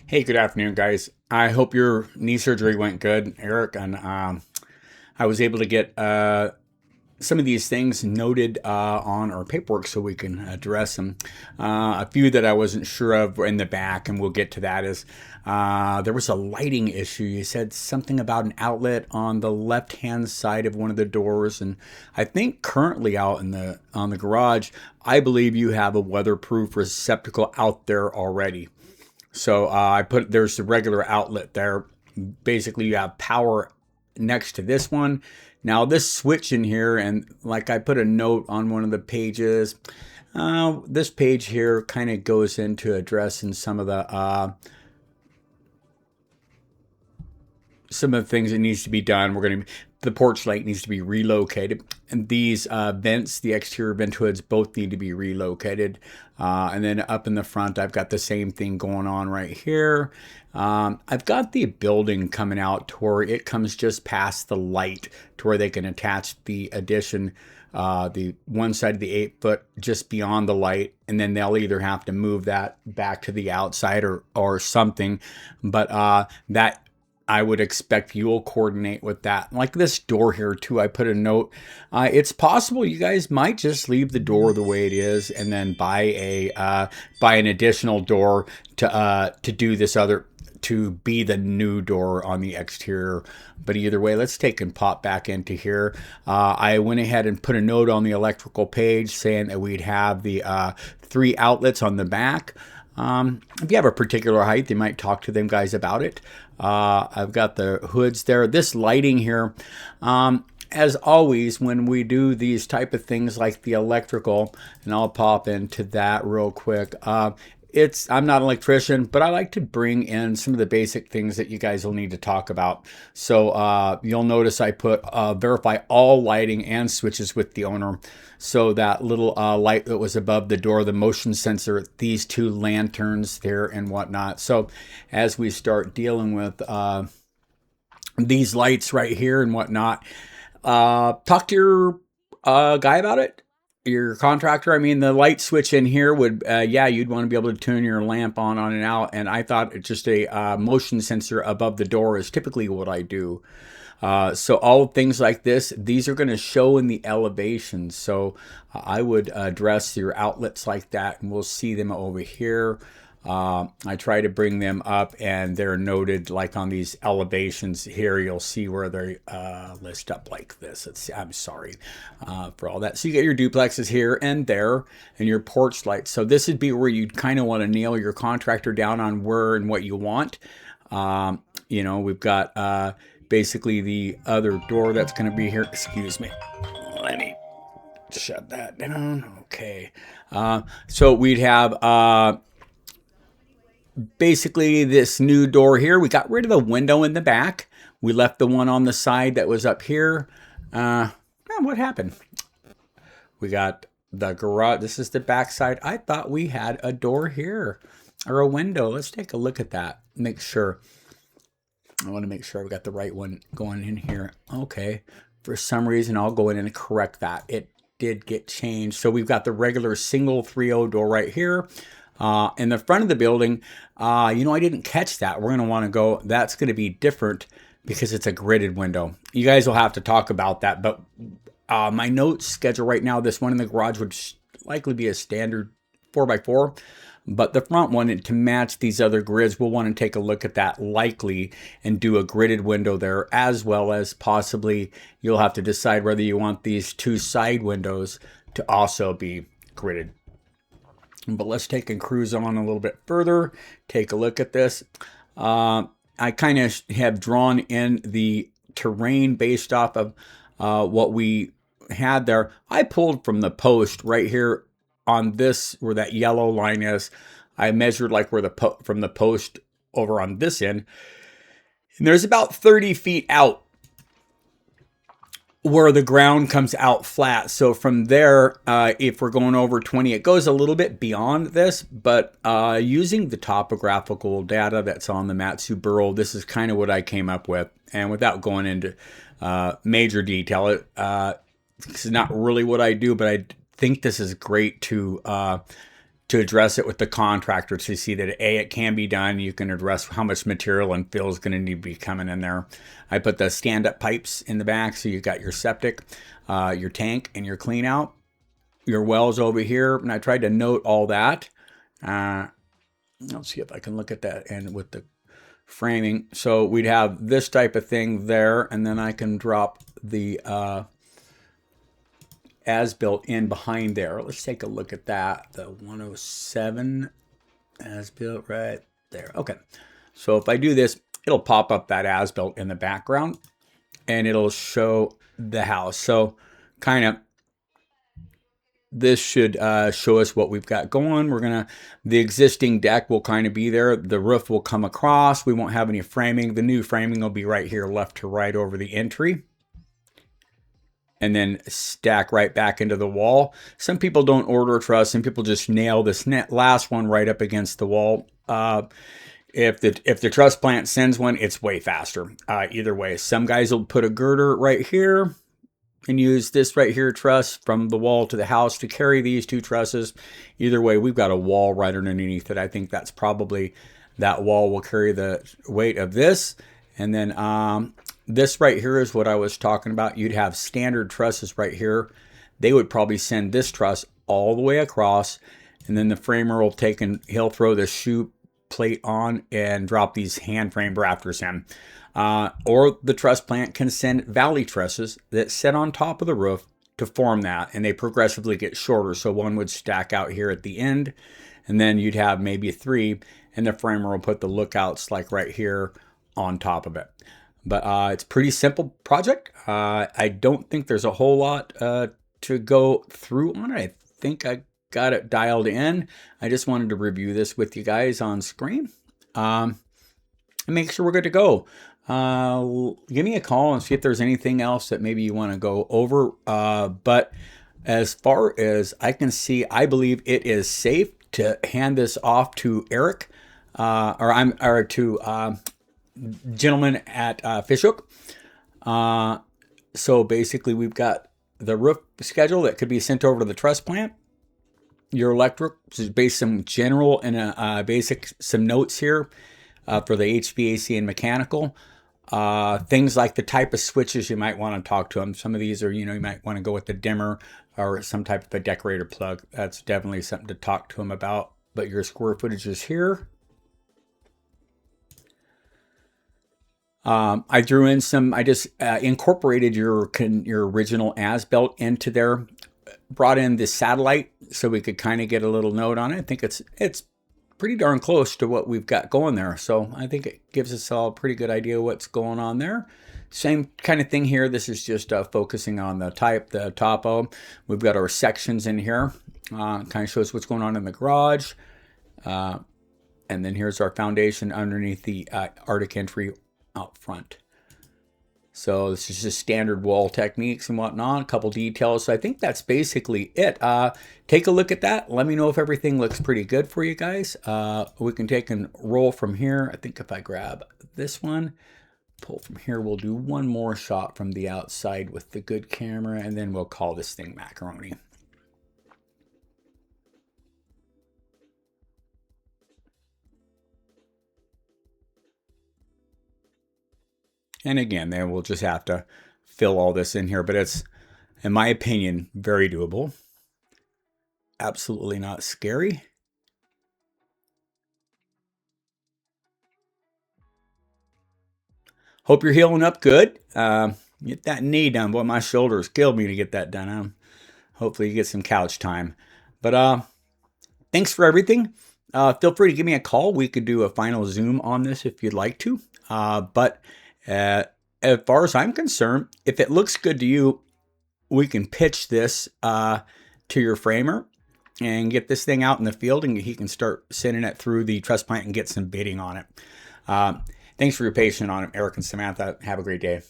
Hey, good afternoon, guys. I hope your knee surgery went good, Eric. And I was able to get some of these things noted on our paperwork so we can address them. A few that I wasn't sure of were in the back, and we'll get to that. Is there was a lighting issue? You said something about an outlet on the left-hand side of one of the doors, and I think currently out in the on the garage, I believe you have a weatherproof receptacle out there already. So I put there's the regular outlet there. Basically, you have power next to this one. Now this switch in here, and like I put a note on one of the pages. This page here kind of goes into addressing some of the things that needs to be done. The porch light needs to be relocated, and these vents, the exterior vent hoods, both need to be relocated. And then up in the front, I've got the same thing going on right here. I've got the building coming out to where it comes just past the light to where they can attach the addition. The one side of the 8 foot just beyond the light, and then they'll either have to move that back to the outside or something. But that I would expect you'll coordinate with that. Like this door here too, I put a note. It's possible you guys might just leave the door the way it is, and then buy an additional door to do this other to be the new door on the exterior. But either way, let's take and pop back into here. I went ahead and put a note on the electrical page saying that we'd have the 3 outlets on the back. If you have a particular height, you might talk to them guys about it. I've got the hoods there. This lighting here, as always, when we do these type of things like the electrical, and I'll pop into that real quick. I'm not an electrician, but I like to bring in some of the basic things that you guys will need to talk about. So you'll notice I put verify all lighting and switches with the owner. So that little light that was above the door, the motion sensor, these 2 lanterns there and whatnot. So as we start dealing with these lights right here and whatnot, talk to your guy about it, your contractor. I mean, the light switch in here would, you'd want to be able to turn your lamp on and out. And I thought it's just a motion sensor above the door is typically what I do. So all things like this, these are going to show in the elevation. So I would address your outlets like that, and we'll see them over here. I try to bring them up, and they're noted like on these elevations here. You'll see where they list up like this. I'm sorry for all that. So you get your duplexes here and there, and your porch lights. So this would be where you'd kind of want to nail your contractor down on where and what you want. We've got basically the other door that's going to be here. Excuse me. Let me shut that down. Okay. So we'd have basically this new door here. We got rid of the window in the back. We left the one on the side that was up here. What happened? We got the garage. This is the back side. I thought we had a door here or a window. Let's take a look at that. Make sure. I want to make sure I've got the right one going in here. Okay. For some reason, I'll go in and correct that. It did get changed. So we've got the regular single 3.0 door right here. In the front of the building, I didn't catch that. We're going to want to go, that's going to be different because it's a gridded window. You guys will have to talk about that. But my notes schedule right now, this one in the garage would likely be a standard 4x4. But the front one, to match these other grids, we'll want to take a look at that likely and do a gridded window there, as well as possibly you'll have to decide whether you want these 2 side windows to also be gridded. But let's take and cruise on a little bit further. Take a look at this. I kind of have drawn in the terrain based off of what we had there. I pulled from the post right here on this, where that yellow line is. I measured like where from the post over on this end. And there's about 30 feet out where the ground comes out flat. So from there, if we're going over 20, it goes a little bit beyond this, but using the topographical data that's on the Matsu Burrow, this is kind of what I came up with. And without going into major detail, this is not really what I do, but I think this is great to to address it with the contractor to see that A, it can be done. You can address how much material and fill is going to need to be coming in there. I put the stand-up pipes in the back, so you got your septic, your tank, and your clean out. Your wells over here, and I tried to note all that. Let's see if I can look at that and with the framing. So we'd have this type of thing there, and then I can drop the as-built in behind there. Let's take a look at that. The 107 as-built right there. Okay. So if I do this, it'll pop up that as-built in the background, and it'll show the house. So kind of this should show us what we've got going. The existing deck will kind of be there. The roof will come across. We won't have any framing. The new framing will be right here, left to right over the entry, and then stack right back into the wall. Some people don't order a truss. Some people just nail this last one right up against the wall. If the truss plant sends one, it's way faster. Either way, some guys will put a girder right here and use this right here truss from the wall to the house to carry these two trusses. Either way, we've got a wall right underneath it. I think that's probably, that wall will carry the weight of this. And then this right here is what I was talking about. You'd have standard trusses right here. They would probably send this truss all the way across, and then the framer will take and he'll throw the shoe plate on and drop these hand frame rafters in. Or the truss plant can send valley trusses that sit on top of the roof to form that, and they progressively get shorter. So one would stack out here at the end, and then you'd have maybe three, and the framer will put the lookouts like right here on top of it. But it's a pretty simple project. I don't think there's a whole lot to go through on it. I think I got it dialed in. I just wanted to review this with you guys on screen and make sure we're good to go. Give me a call and see if there's anything else that maybe you want to go over. But as far as I can see, I believe it is safe to hand this off to Eric, or to gentleman at Fishhook. So basically, we've got the roof schedule that could be sent over to the truss plant. Your electric is based some general and basic some notes here for the HVAC and mechanical. Things like the type of switches you might want to talk to them. Some of these are, you might want to go with the dimmer or some type of a decorator plug. That's definitely something to talk to them about. But your square footage is here. I threw in some, I just incorporated your original as-built into there, brought in the satellite so we could kind of get a little note on it. I think it's pretty darn close to what we've got going there. So I think it gives us all a pretty good idea what's going on there. Same kind of thing here. This is just focusing on the type, the topo. We've got our sections in here. Kind of shows what's going on in the garage. And then here's our foundation underneath the Arctic entry out front. So this is just standard wall techniques and whatnot, a couple details. So I think that's basically it. Take a look at that. Let me know if everything looks pretty good for you guys. We can take and roll from here. I think if I grab this one, pull from here, we'll do one more shot from the outside with the good camera, and then we'll call this thing macaroni. And again, then we'll just have to fill all this in here, but it's, in my opinion, very doable. Absolutely not scary. Hope you're healing up good. Get that knee done. Boy, my shoulders killed me to get that done. Hopefully you get some couch time. But thanks for everything. Feel free to give me a call. We could do a final Zoom on this if you'd like to. As far as I'm concerned, if it looks good to you, we can pitch this to your framer and get this thing out in the field, and he can start sending it through the truss plant and get some bidding on it. Thanks for your patience on it, Eric and Samantha. Have a great day.